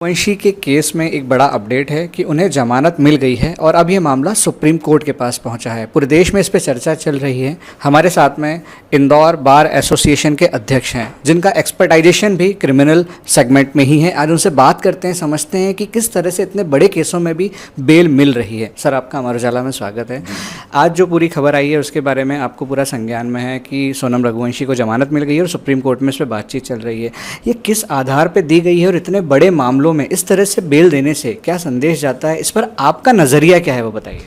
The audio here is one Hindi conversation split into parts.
वंशी के केस में एक बड़ा अपडेट है कि उन्हें जमानत मिल गई है और अब ये मामला सुप्रीम कोर्ट के पास पहुंचा है। पूरे देश में इस पर चर्चा चल रही है। हमारे साथ में इंदौर बार एसोसिएशन के अध्यक्ष हैं जिनका एक्सपर्टाइजेशन भी क्रिमिनल सेगमेंट में ही है। आज उनसे बात करते हैं, समझते हैं कि किस तरह से इतने बड़े केसों में भी बेल मिल रही है। सर, आपका अमर उजाला में स्वागत है। आज जो पूरी खबर आई है उसके बारे में आपको पूरा संज्ञान में है कि सोनम रघुवंशी को जमानत मिल गई है और सुप्रीम कोर्ट में इस पर बातचीत चल रही है। ये किस आधार पर दी गई है और इतने बड़े मामलों में इस तरह से बेल देने से क्या संदेश जाता है? इस पर आपका नज़रिया क्या है, वो बताइए।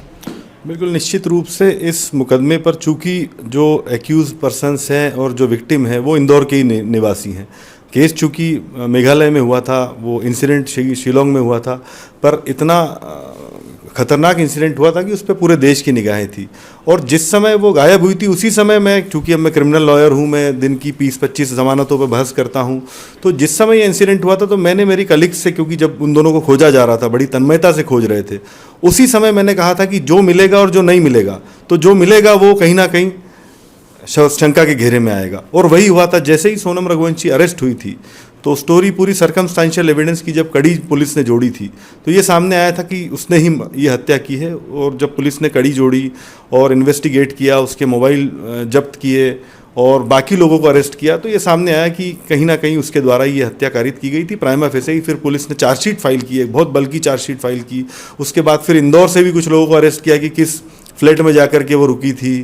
बिल्कुल निश्चित रूप से इस मुकदमे पर चूंकि जो एक्यूज पर्सन्स हैं और जो विक्टिम है वो इंदौर के ही निवासी हैं। केस चूंकि मेघालय में हुआ था, वो इंसिडेंट शिलोंग में हुआ था, पर इतना खतरनाक इंसिडेंट हुआ था कि उस पर पूरे देश की निगाहें थी। और जिस समय वो गायब हुई थी उसी समय मैं, चूँकि अब मैं क्रिमिनल लॉयर हूँ, मैं दिन की 20-25 ज़मानतों पर बहस करता हूँ, तो जिस समय ये इंसिडेंट हुआ था तो मैंने मेरी कलीग से, क्योंकि जब उन दोनों को खोजा जा रहा था, बड़ी तन्मयता से खोज रहे थे, उसी समय मैंने कहा था कि जो मिलेगा और जो नहीं मिलेगा, तो जो मिलेगा वो कहीं ना कहीं शंका के घेरे में आएगा। और वही हुआ था। जैसे ही सोनम रघुवंशी अरेस्ट हुई थी तो स्टोरी पूरी सर्कमस्टेंशियल एविडेंस की जब कड़ी पुलिस ने जोड़ी थी तो ये सामने आया था कि उसने ही ये हत्या की है। और जब पुलिस ने कड़ी जोड़ी और इन्वेस्टिगेट किया, उसके मोबाइल जब्त किए और बाकी लोगों को अरेस्ट किया, तो ये सामने आया कि कहीं ना कहीं उसके द्वारा ये हत्या कारित की गई थी। प्राइमा फेसे ही फिर पुलिस ने चार्जशीट फाइल की, एक बहुत बल्कि चार्जशीट फाइल की। उसके बाद फिर इंदौर से भी कुछ लोगों को अरेस्ट किया कि किस फ्लैट में जाकर के वो रुकी थी,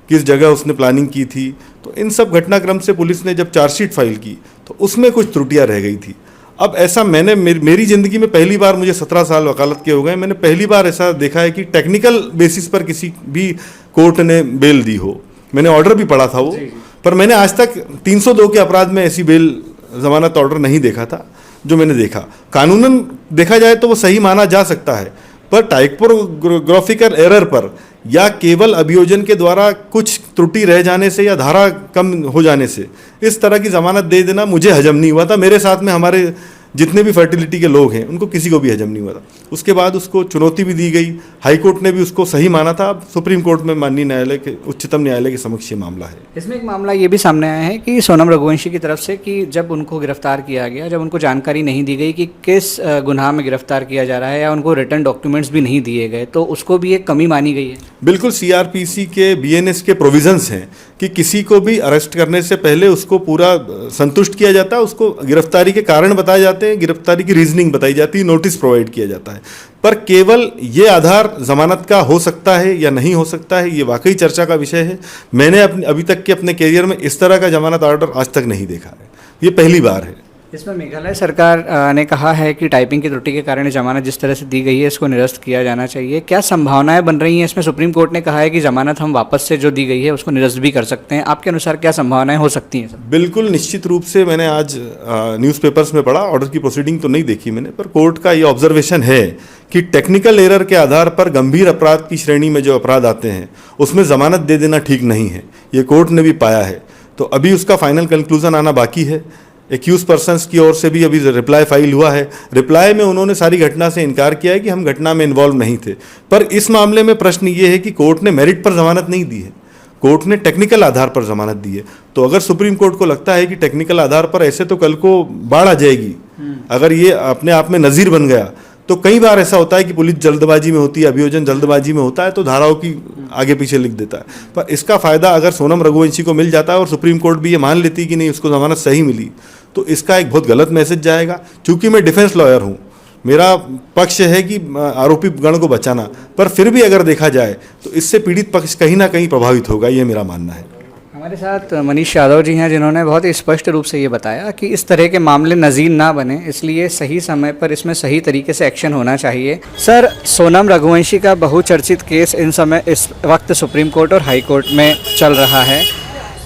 किस जगह उसने प्लानिंग की थी। तो इन सब घटनाक्रम से पुलिस ने जब चार्जशीट फाइल की तो उसमें कुछ त्रुटियां रह गई थी। अब ऐसा मैंने मेरी ज़िंदगी में पहली बार, मुझे 17 साल वकालत के हो गए, मैंने पहली बार ऐसा देखा है कि टेक्निकल बेसिस पर किसी भी कोर्ट ने बेल दी हो। मैंने ऑर्डर भी पढ़ा था वो, पर मैंने आज तक 302 के अपराध में ऐसी बेल जमानत ऑर्डर नहीं देखा था जो मैंने देखा। कानूनन देखा जाए तो वो सही माना जा सकता है, पर टाइपोग्राफिकल एरर पर या केवल अभियोजन के द्वारा कुछ त्रुटि रह जाने से या धारा कम हो जाने से इस तरह की जमानत दे देना मुझे हजम नहीं हुआ था। मेरे साथ में हमारे जितने भी फर्टिलिटी के लोग हैं उनको किसी को भी हजम नहीं हुआ था। उसके बाद उसको चुनौती भी दी गई, हाई कोर्ट ने भी उसको सही माना था। अब सुप्रीम कोर्ट में माननीय न्यायालय के, उच्चतम न्यायालय के समक्ष ये मामला है। इसमें एक मामला ये भी सामने आया है कि सोनम रघुवंशी की तरफ से कि जब उनको गिरफ्तार किया गया, जब उनको जानकारी नहीं दी गई कि किस गुनाह में गिरफ्तार किया जा रहा है या उनको रिटर्न डॉक्यूमेंट्स भी नहीं दिए गए, तो उसको भी एक कमी मानी गई है। बिल्कुल, सीआरपीसी के बीएनएस के प्रोविजंस हैं कि किसी को भी अरेस्ट करने से पहले उसको पूरा संतुष्ट किया जाता है, उसको गिरफ्तारी के कारण बताए जाते हैं, गिरफ्तारी की रीजनिंग बताई जाती है, नोटिस प्रोवाइड किया जाता है। पर केवल ये आधार जमानत का हो सकता है या नहीं हो सकता है, ये वाकई चर्चा का विषय है। मैंने अभी तक के अपने कैरियर में इस तरह का जमानत ऑर्डर आज तक नहीं देखा है, ये पहली बार है। इसमें मेघालय सरकार ने कहा है कि टाइपिंग की त्रुटि के कारण जमानत जिस तरह से दी गई है इसको निरस्त किया जाना चाहिए। क्या संभावनाएं बन रही हैं इसमें? सुप्रीम कोर्ट ने कहा है कि जमानत हम वापस से जो दी गई है उसको निरस्त भी कर सकते हैं। आपके अनुसार क्या संभावनाएं हो सकती हैं? बिल्कुल निश्चित रूप से मैंने आज न्यूज़पेपर्स में पढ़ा, ऑर्डर की प्रोसीडिंग तो नहीं देखी मैंने, पर कोर्ट का ये ऑब्जर्वेशन है कि टेक्निकल एरर के आधार पर गंभीर अपराध की श्रेणी में जो अपराध आते हैं उसमें जमानत दे देना ठीक नहीं है। ये कोर्ट ने भी पाया है। तो अभी उसका फाइनल कंक्लूजन आना बाकी है। एक्यूज पर्सन्स की ओर से भी अभी रिप्लाई फाइल हुआ है। रिप्लाई में उन्होंने सारी घटना से इनकार किया है कि हम घटना में इन्वॉल्व नहीं थे। पर इस मामले में प्रश्न ये है कि कोर्ट ने मेरिट पर जमानत नहीं दी है, कोर्ट ने टेक्निकल आधार पर जमानत दी है। तो अगर सुप्रीम कोर्ट को लगता है कि टेक्निकल आधार पर ऐसे तो कल को बाढ़ आ जाएगी, अगर ये अपने आप में नज़ीर बन गया, तो कई बार ऐसा होता है कि पुलिस जल्दबाजी में होती है, अभियोजन जल्दबाजी में होता है, तो धाराओं की आगे पीछे लिख देता है। पर इसका फ़ायदा अगर सोनम रघुवंशी को मिल जाता है और सुप्रीम कोर्ट भी ये मान लेती कि नहीं उसको जमानत सही मिली, तो इसका एक बहुत गलत मैसेज जाएगा। चूँकि मैं डिफेंस लॉयर हूँ, मेरा पक्ष है कि आरोपी गण को बचाना, पर फिर भी अगर देखा जाए तो इससे पीड़ित पक्ष कहीं ना कहीं प्रभावित होगा, ये मेरा मानना है। हमारे साथ मनीष यादव जी हैं जिन्होंने बहुत ही स्पष्ट रूप से ये बताया कि इस तरह के मामले नज़ीर ना बने, इसलिए सही समय पर इसमें सही तरीके से एक्शन होना चाहिए। सर, सोनम रघुवंशी का बहुचर्चित केस इस वक्त सुप्रीम कोर्ट और हाई कोर्ट में चल रहा है।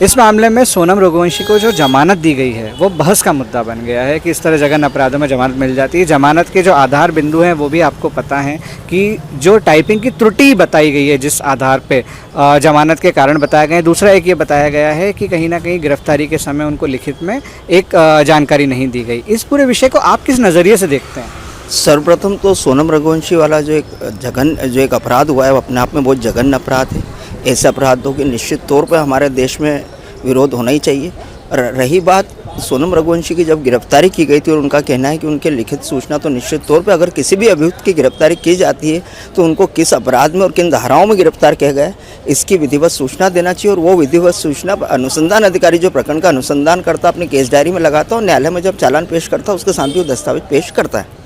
इस मामले में सोनम रघुवंशी को जो जमानत दी गई है वो बहस का मुद्दा बन गया है कि इस तरह जघन्य अपराधों में जमानत मिल जाती है। जमानत के जो आधार बिंदु हैं वो भी आपको पता है कि जो टाइपिंग की त्रुटि बताई गई है जिस आधार पे जमानत के कारण बताया गए हैं। दूसरा एक ये बताया गया है कि कहीं ना कहीं गिरफ्तारी के समय उनको लिखित में एक जानकारी नहीं दी गई। इस पूरे विषय को आप किस नज़रिए से देखते हैं? सर्वप्रथम तो सोनम रघुवंशी वाला जो एक अपराध हुआ है वो अपने आप में बहुत जघन्य अपराध है। ऐसे अपराधों की निश्चित तौर पर हमारे देश में विरोध होना ही चाहिए। रही बात सोनम रघुवंशी की जब गिरफ्तारी की गई थी और उनका कहना है कि उनके लिखित सूचना तो निश्चित तौर पे अगर किसी भी अभियुक्त की गिरफ्तारी की जाती है तो उनको किस अपराध में और किन धाराओं में गिरफ्तार किया गया है इसकी विधिवत सूचना देना चाहिए। और वो विधिवत सूचना अनुसंधान अधिकारी जो प्रकरण का अनुसंधान करता अपनी केस डायरी में लगाता और न्यायालय में जब चालान पेश करता उसके साथ भी वो दस्तावेज पेश करता है।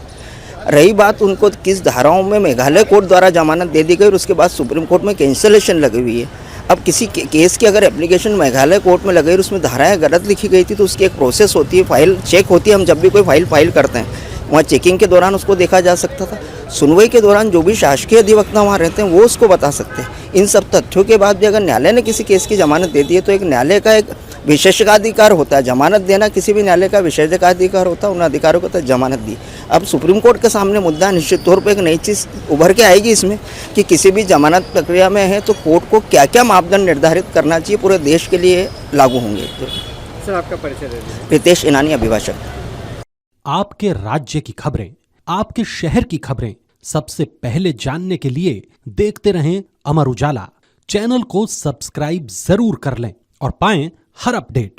रही बात उनको किस धाराओं में मेघालय कोर्ट द्वारा जमानत दे दी गई और उसके बाद सुप्रीम कोर्ट में कैंसलेशन लगी हुई है। अब किसी केस की अगर एप्लीकेशन मेघालय कोर्ट में लगी और उसमें धाराएं गलत लिखी गई थी तो उसकी एक प्रोसेस होती है, फाइल चेक होती है। हम जब भी कोई फाइल करते हैं वहाँ चेकिंग के दौरान उसको देखा जा सकता था। सुनवाई के दौरान जो भी शासकीय अधिवक्ता वहाँ रहते हैं वो उसको बता सकते हैं। इन सब तथ्यों के बाद भी अगर न्यायालय ने किसी केस की जमानत दे दी है तो एक न्यायालय का एक विशेषाधिकार होता है। जमानत देना किसी भी न्यायालय का विशेषाधिकार होता है, उन अधिकारों को तहत जमानत दी। अब सुप्रीम कोर्ट के सामने मुद्दा निश्चित तौर पर एक नई चीज़ उभर के आएगी इसमें कि किसी भी जमानत प्रक्रिया में है तो कोर्ट को क्या क्या मापदंड निर्धारित करना चाहिए पूरे देश के लिए लागू होंगे। सर आपका परिचय दे दीजिए। रितेश इनानी, अभिभाषक। आपके राज्य की खबरें, आपके शहर की खबरें सबसे पहले जानने के लिए देखते रहें अमर उजाला। चैनल को सब्सक्राइब जरूर कर लें और पाएं हर अपडेट।